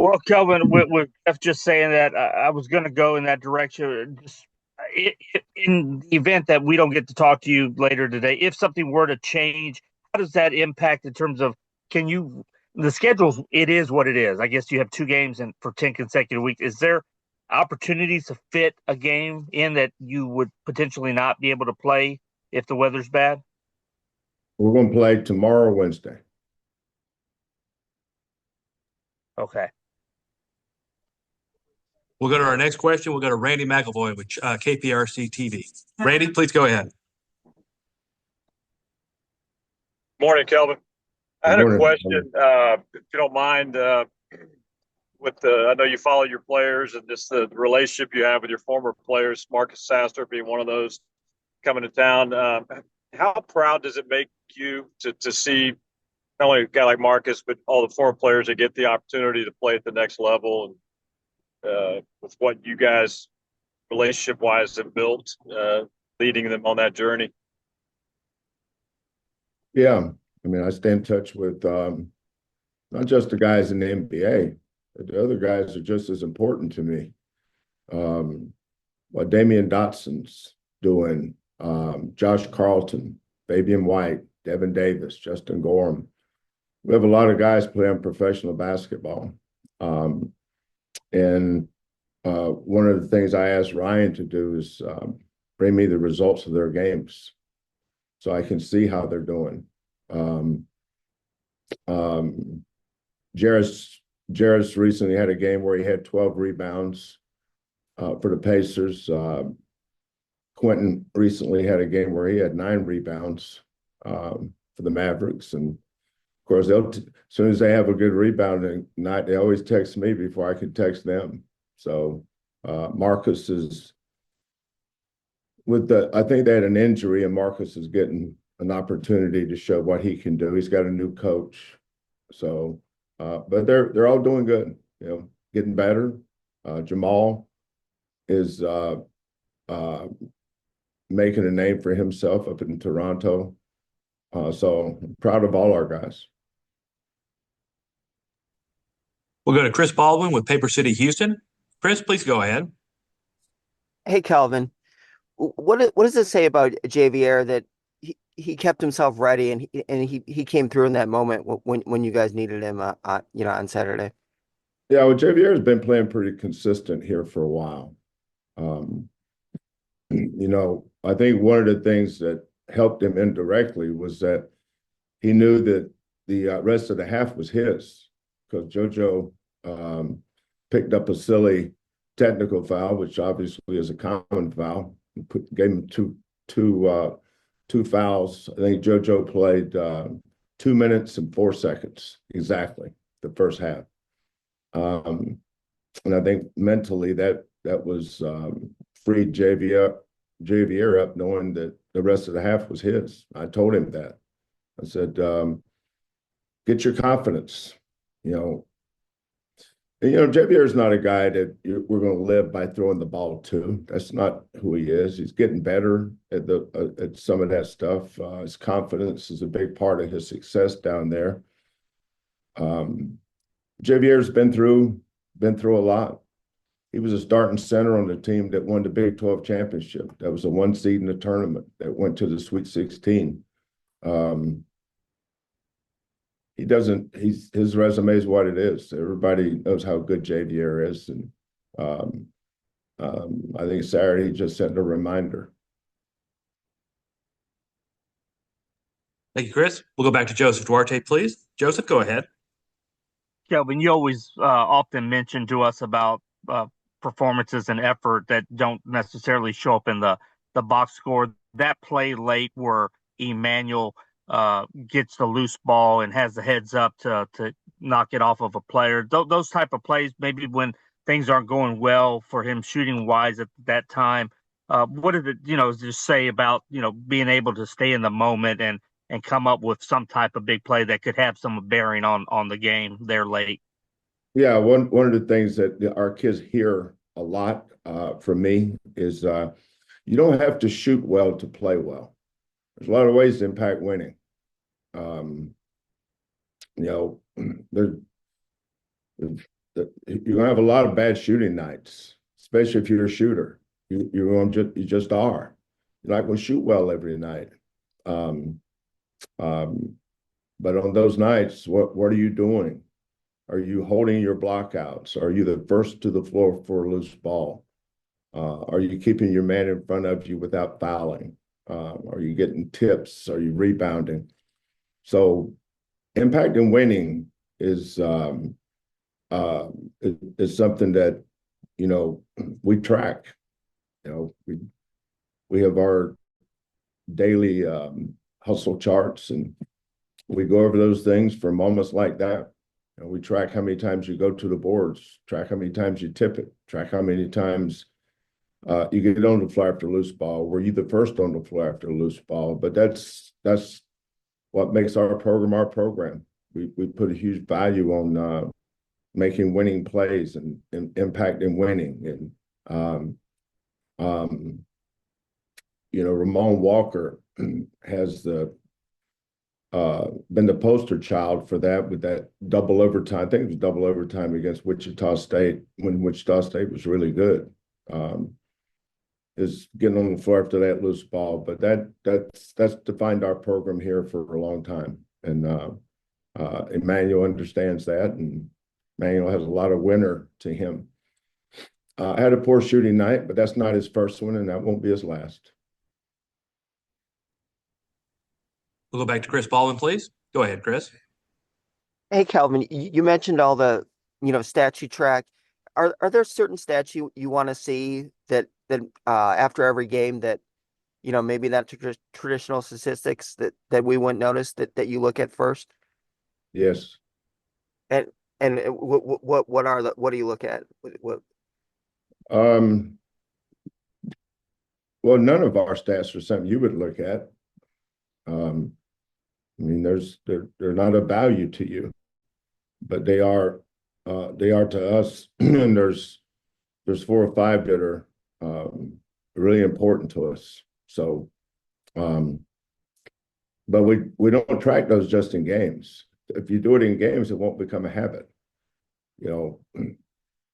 Well, Kelvin, with Jeff just saying that, I was going to go in that direction. Just in the event that we don't get to talk to you later today, if something were to change, how does that impact in terms of can you the schedule? It is what it is. I guess you have two games and for 10 consecutive weeks. Is there opportunities to fit a game in that you would potentially not be able to play if the weather's bad? We're going to play tomorrow, Wednesday. Okay. We'll go to our next question. We'll go to Randy McElvoy with KPRC TV. Randy, please go ahead. Morning, Kelvin. I had Morning. a question, if you don't mind, I know you follow your players and just the relationship you have with your former players, Marcus Sasser being one of those coming to town. How proud does it make you to see not only a guy like Marcus, but all the former players that get the opportunity to play at the next level and with what you guys relationship-wise have built, leading them on that journey? Yeah. I mean, I stay in touch with not just the guys in the NBA, but the other guys are just as important to me. What Damian Dotson's doing, Josh Carlton, Fabian White, Devin Davis, Justin Gorham. We have a lot of guys playing professional basketball. And one of the things I asked Ryan to do is bring me the results of their games so I can see how they're doing. Jarris recently had a game where he had 12 rebounds for the Pacers. Quentin recently had a game where he had 9 rebounds for the Mavericks. And of course, as soon as they have a good rebounding night, they always text me before I can text them. So Marcus is I think they had an injury, and Marcus is getting an opportunity to show what he can do. He's got a new coach. So, but they're all doing good, getting better. Jamal is making a name for himself up in Toronto. So I'm proud of all our guys. We'll go to Chris Baldwin with Paper City Houston. Chris, please go ahead. Hey, Kelvin. What does it say about Javier that he kept himself ready and he came through in that moment when you guys needed him on Saturday? Yeah, well, Javier has been playing pretty consistent here for a while. I think one of the things that helped him indirectly was that he knew that the rest of the half was his, because JoJo picked up a silly technical foul, which obviously is a common foul. Gave him two fouls. I think JoJo played 2 minutes and 4 seconds exactly the first half. And I think mentally that was freed Javier up, knowing that the rest of the half was his. I told him that. I said, get your confidence. Javier is not a guy that we're going to live by throwing the ball to. That's not who he is. He's getting better at some of that stuff. His confidence is a big part of his success down there. Javier's been through a lot. He was a starting center on the team that won the Big 12 championship. That was a 1 seed in the tournament that went to the Sweet 16. His resume is what it is. Everybody knows how good Javier is. And I think Saturday he just sent a reminder. Thank you, Chris. We'll go back to Joseph Duarte, please. Joseph, go ahead. Kelvin, you always often mention to us about performances and effort that don't necessarily show up in the box score. That play late where Emmanuel gets the loose ball and has the heads up to knock it off of a player. Those type of plays, maybe when things aren't going well for him shooting wise at that time. What did it, just say about, being able to stay in the moment and come up with some type of big play that could have some bearing on the game there late? Yeah, one of the things that our kids hear a lot from me is you don't have to shoot well to play well. There's a lot of ways to impact winning. There's you're gonna have a lot of bad shooting nights, especially if you're a shooter. You just are. You're not going to shoot well every night. Um, but on those nights, what are you doing? Are you holding your blockouts? Are you the first to the floor for a loose ball? Are you keeping your man in front of you without fouling? Are you getting tips? Are you rebounding? So impact and winning is is something that, you know, we track. You know, we have our daily hustle charts, and we go over those things for moments like that. And we track how many times you go to the boards, track how many times you tip it, track how many times you get on the floor after a loose ball. Were you the first on the floor after a loose ball? But that's what makes our program our program. We put a huge value on making winning plays and impact and winning. And you know, Ramon Walker has been the poster child for that, with that double overtime. I think it was double overtime against Wichita State, when Wichita State was really good. Is getting on the floor after that loose ball. But that's defined our program here for a long time. And Emmanuel understands that, and Emmanuel has a lot of winner to him. I had a poor shooting night, but that's not his first one, and that won't be his last. We'll go back to Chris Baldwin, please. Go ahead, Chris. Hey, Calvin, you mentioned all the, stats you track. Are there certain stats you want to see that after every game that, maybe not traditional statistics that we wouldn't notice that you look at first? Yes. And what do you look at? What? Well, none of our stats are something you would look at. I mean, they're not of value to you, but they are to us. And there's 4 or 5 that are really important to us. So, but we don't track those just in games. If you do it in games, it won't become a habit. You know, if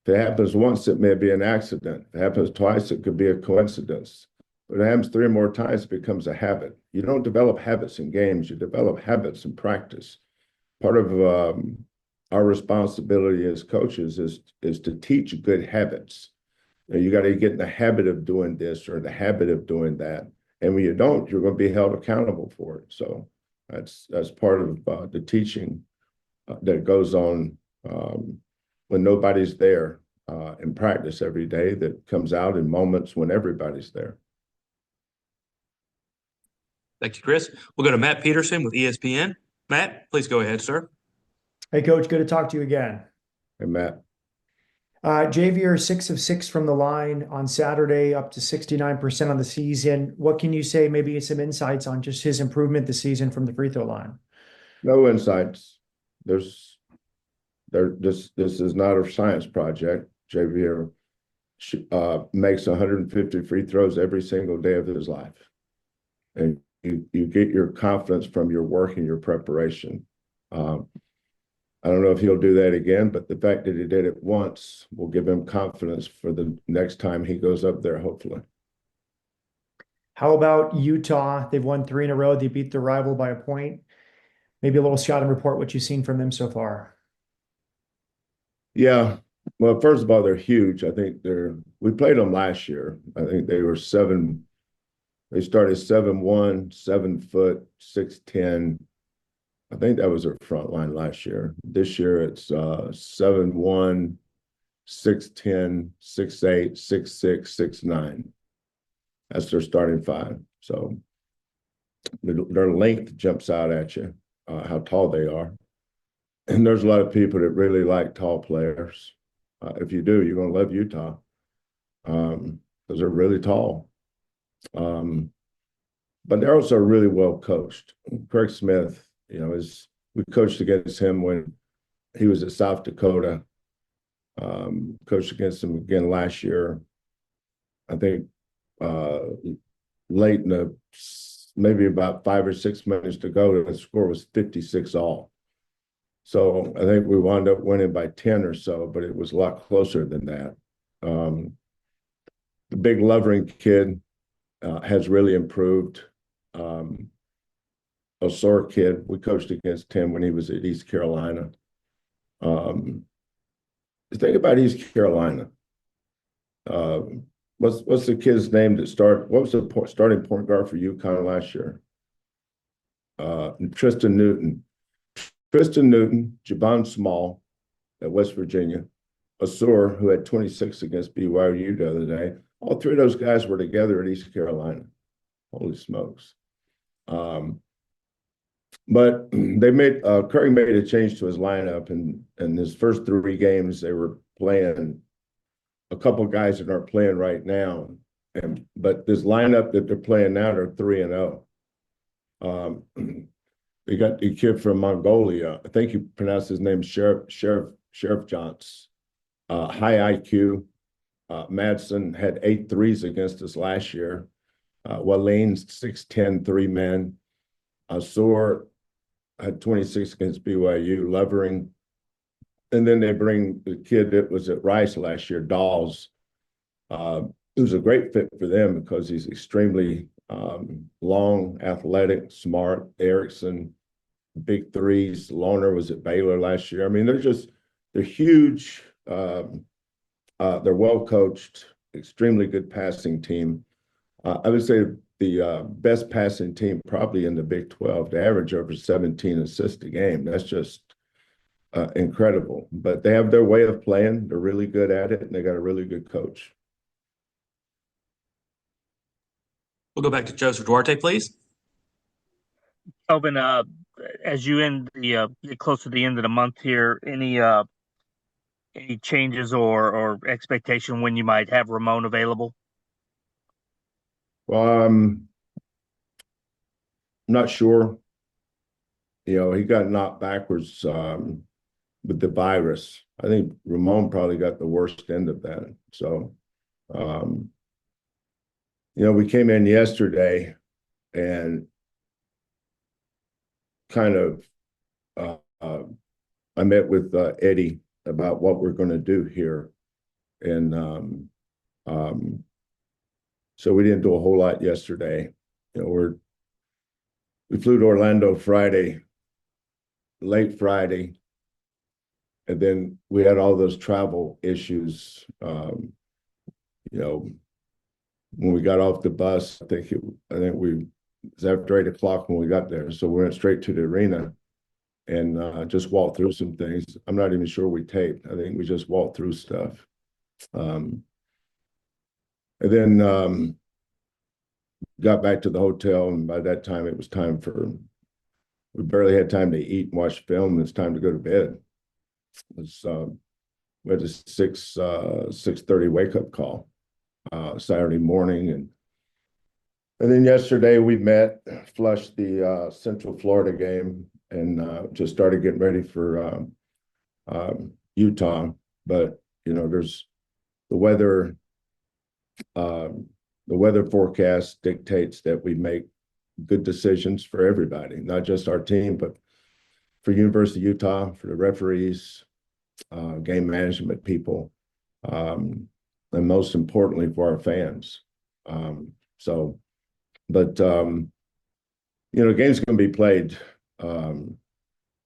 it happens once, it may be an accident. If it happens twice, it could be a coincidence. But it happens 3 or more times, it becomes a habit. You don't develop habits in games, you develop habits in practice. Part of our responsibility as coaches is to teach good habits. You got to get in the habit of doing this or the habit of doing that. And when you don't, you're going to be held accountable for it. So that's part of the teaching that goes on when nobody's there in practice every day, that comes out in moments when everybody's there. Thank you, Chris. We'll go to Matt Peterson with ESPN. Matt, please go ahead, sir. Hey, Coach. Good to talk to you again. Hey, Matt. Javier, 6 of 6 from the line on Saturday, up to 69% on the season. What can you say? Maybe some insights on just his improvement this season from the free throw line. No insights. This is not a science project. Javier makes 150 free throws every single day of his life, and you get your confidence from your work and your preparation. I don't know if he'll do that again, but the fact that he did it once will give him confidence for the next time he goes up there, hopefully. How about Utah? They've won 3 in a row. They beat their rival by a point. Maybe a little scouting report, what you've seen from them so far. Yeah. Well, first of all, they're huge. I think we played them last year. I think they were 7. They started 7'1", 7 foot, 6'10". I think that was their front line last year. This year it's 7'1", 6'10", 6'8", 6'6", 6'9". That's their starting 5. So their length jumps out at you, how tall they are. And there's a lot of people that really like tall players. If you do, you're going to love Utah because they're really tall. But they're also really well coached. Craig Smith, we coached against him when he was at South Dakota. Coached against him again last year. I think late in maybe about 5 or 6 minutes to go, the score was 56 all. So I think we wound up winning by 10 or so, but it was a lot closer than that. The big Lovering kid has really improved. Osor kid, we coached against him when he was at East Carolina. The thing about East Carolina, what's the kid's name what was the starting point guard for UConn last year? Tristan Newton, Jabon Small at West Virginia, Osor, who had 26 against BYU the other day. All three of those guys were together at East Carolina. Holy smokes. But Curry made a change to his lineup, and in his first 3 games, they were playing a couple guys that aren't playing right now. But this lineup that they're playing now, they're 3-0. They got the kid from Mongolia. I think you pronounce his name Sheriff Johns. High IQ. Madsen had 8 threes against us last year. Walene's 6'10", 3-man. Osor had 26 against BYU. Lovering. And then they bring the kid that was at Rice last year, Dawes. It was a great fit for them because he's extremely long, athletic, smart. Erickson, big threes. Lohner was at Baylor last year. I mean, they're huge. They're well coached, extremely good passing team. I would say the best passing team probably in the Big 12. They average over 17 assists a game. That's just incredible. But they have their way of playing. They're really good at it, and they got a really good coach. We'll go back to Joseph Duarte, please. Kelvin, as you get close to the end of the month here, any changes or expectation when you might have Ramon available? Well, I'm not sure. He got knocked backwards with the virus. I think Ramon probably got the worst end of that. So, we came in yesterday and kind of I met with Eddie about what we're going to do here. And so we didn't do a whole lot yesterday. We flew to Orlando late Friday, and then we had all those travel issues. When we got off the bus, I think it was after 8 o'clock when we got there. So we went straight to the arena and just walked through some things. I'm not even sure we taped. I think we just walked through stuff. And then got back to the hotel, and by that time it was we barely had time to eat and watch film, and it's time to go to bed. We had a 6:30 wake-up call Saturday morning, and then yesterday we flushed the Central Florida game, and just started getting ready for Utah. But there's the weather. The weather forecast dictates that we make good decisions for everybody, not just our team, but for University of Utah, for the referees, game management people, and most importantly for our fans. The game's going to be played.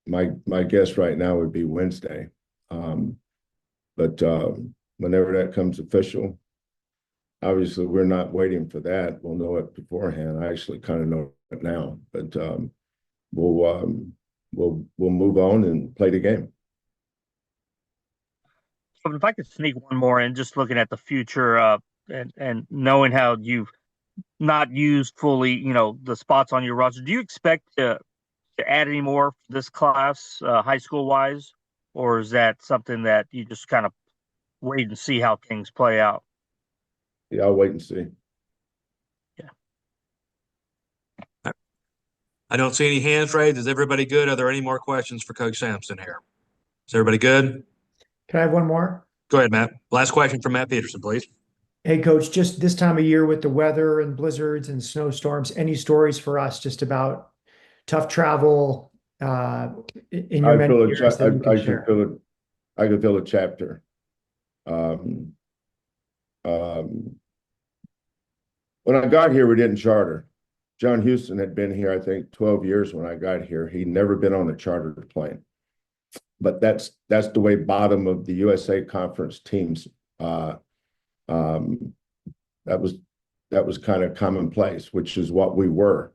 My guess right now would be Wednesday, but whenever that comes official. Obviously, we're not waiting for that. We'll know it beforehand. I actually kind of know it now, but we'll move on and play the game. So if I could sneak one more in, just looking at the future and knowing how you've not used fully, the spots on your roster, do you expect to add any more for this class, high school wise, or is that something that you just kind of wait and see how things play out? Yeah, I'll wait and see. Yeah. I don't see any hands raised. Is everybody good? Are there any more questions for Coach Sampson here? Is everybody good? Can I have one more? Go ahead, Matt. Last question from Matt Peterson, please. Hey, Coach, just this time of year with the weather and blizzards and snowstorms, any stories for us just about tough travel, in your many years that you can I can share? feel it. I can feel a chapter. Um, um, when I got here, we didn't charter. John Houston had been here, I think, 12 years when I got here. He'd never been on a chartered plane. But that's the way bottom of the USA Conference teams. Uh, um, that was kind of commonplace, which is what we were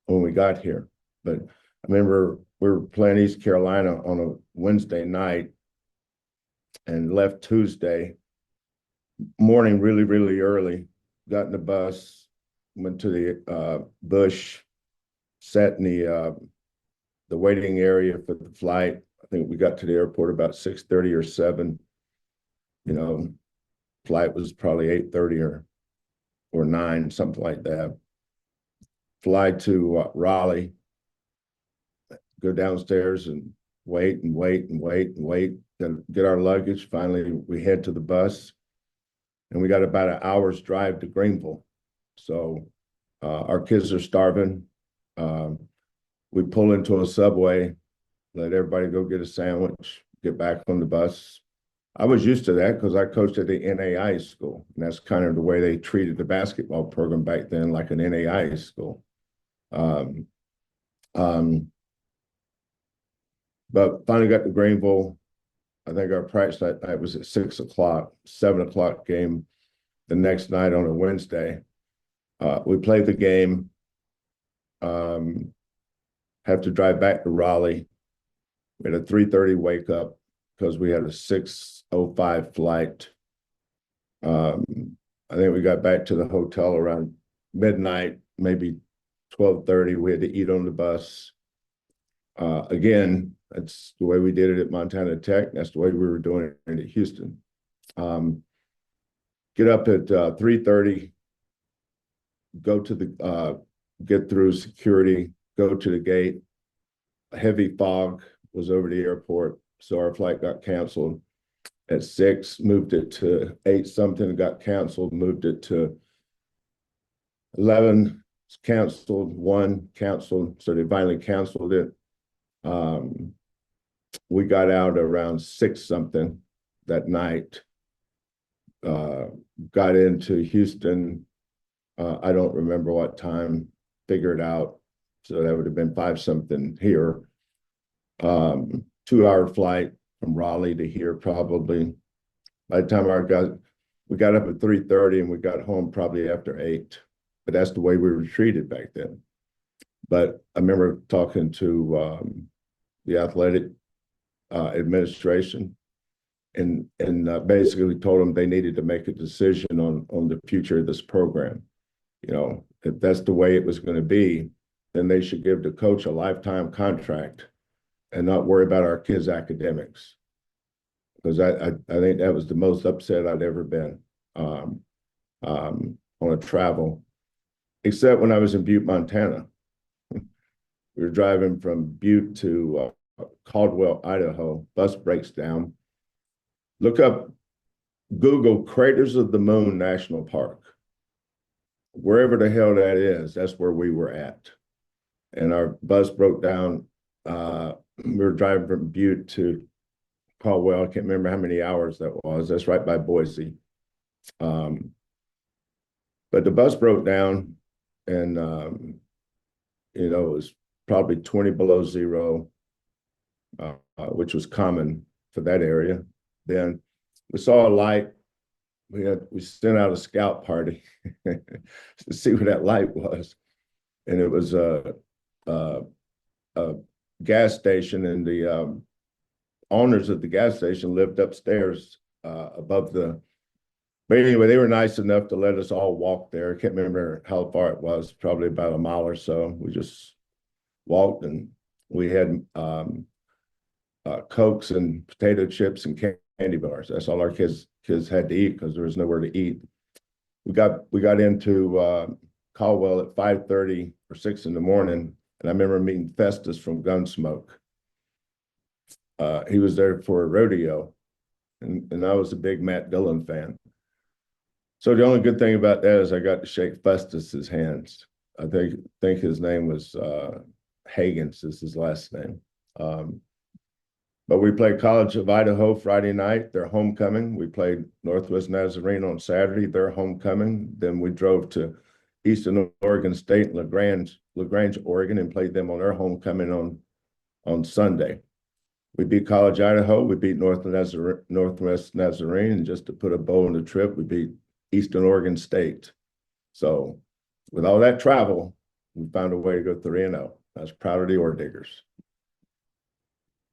when we got here. But I remember we were playing East Carolina on a Wednesday night and left Tuesday morning really, really early, got in the bus, went to the Bush, sat in the waiting area for the flight. I think we got to the airport about 6:30 or 7. You know, flight was probably 8:30 or 9, something like that. Fly to Raleigh, go downstairs and wait and wait and wait and wait, then get our luggage. Finally, we head to the bus, and we got about an hour's drive to Greenville. So our kids are starving. We pull into a Subway, let everybody go get a sandwich, get back on the bus. I was used to that because I coached at the NAI school, and that's kind of the way they treated the basketball program back then, like an NAI school. But finally got to Greenville. I think our practice that night was at 6 o'clock, 7 o'clock game the next night on a Wednesday. We played the game, have to drive back to Raleigh. We had a 3:30 wake up because we had a 6:05 flight. I think we got back to the hotel around midnight, maybe 12:30. We had to eat on the bus. Again, that's the way we did it at Montana Tech. That's the way we were doing it at Houston. Get up at 3:30, go to the get through security, go to the gate. A heavy fog was over the airport, so our flight got canceled at 6, moved it to 8 something, got canceled, moved it to 11, canceled, 1 canceled, so they finally canceled it. We got out around 6 something that night, got into Houston. I don't remember what time, figured out. So that would have been 5 something here. 2-hour flight from Raleigh to here probably. By the time we got up at 3:30 and we got home probably after 8. But that's the way we were treated back then. But I remember talking to the athletic administration, and basically told them they needed to make a decision on the future of this program. You know, if that's the way it was going to be, then they should give the coach a lifetime contract and not worry about our kids' academics. Because I think that was the most upset I'd ever been on a travel, except when I was in Butte, Montana. We were driving from Butte to Caldwell, Idaho. Bus breaks down. Look up, Google Craters of the Moon National Park. Wherever the hell that is, that's where we were at. And our bus broke down. We were driving from Butte to Caldwell. I can't remember how many hours that was. That's right by Boise. But the bus broke down, and it was probably 20 below zero, which was common for that area. Then we saw a light. We sent out a scout party to see what that light was, and it was a gas station, and the owners of the gas station lived upstairs above the. But anyway, they were nice enough to let us all walk there. I can't remember how far it was, probably about a mile or so. We just walked, and we had Cokes and potato chips and candy bars. That's all our kids had to eat because there was nowhere to eat. We got into Caldwell at 5:30 or 6 in the morning, and I remember meeting Festus from Gunsmoke. He was there for a rodeo, and I was a big Matt Dillon fan. So the only good thing about that is I got to shake Festus's hands. I think his name was Hagens is his last name. But we played College of Idaho Friday night, their homecoming. We played Northwest Nazarene on Saturday, their homecoming. Then we drove to Eastern Oregon State, LaGrange, Oregon, and played them on their homecoming on Sunday. We beat College Idaho, we beat Northwest Nazarene, and just to put a bow on the trip, we beat Eastern Oregon State. So with all that travel, we found a way to go 3-0. I was proud of the Ore Diggers.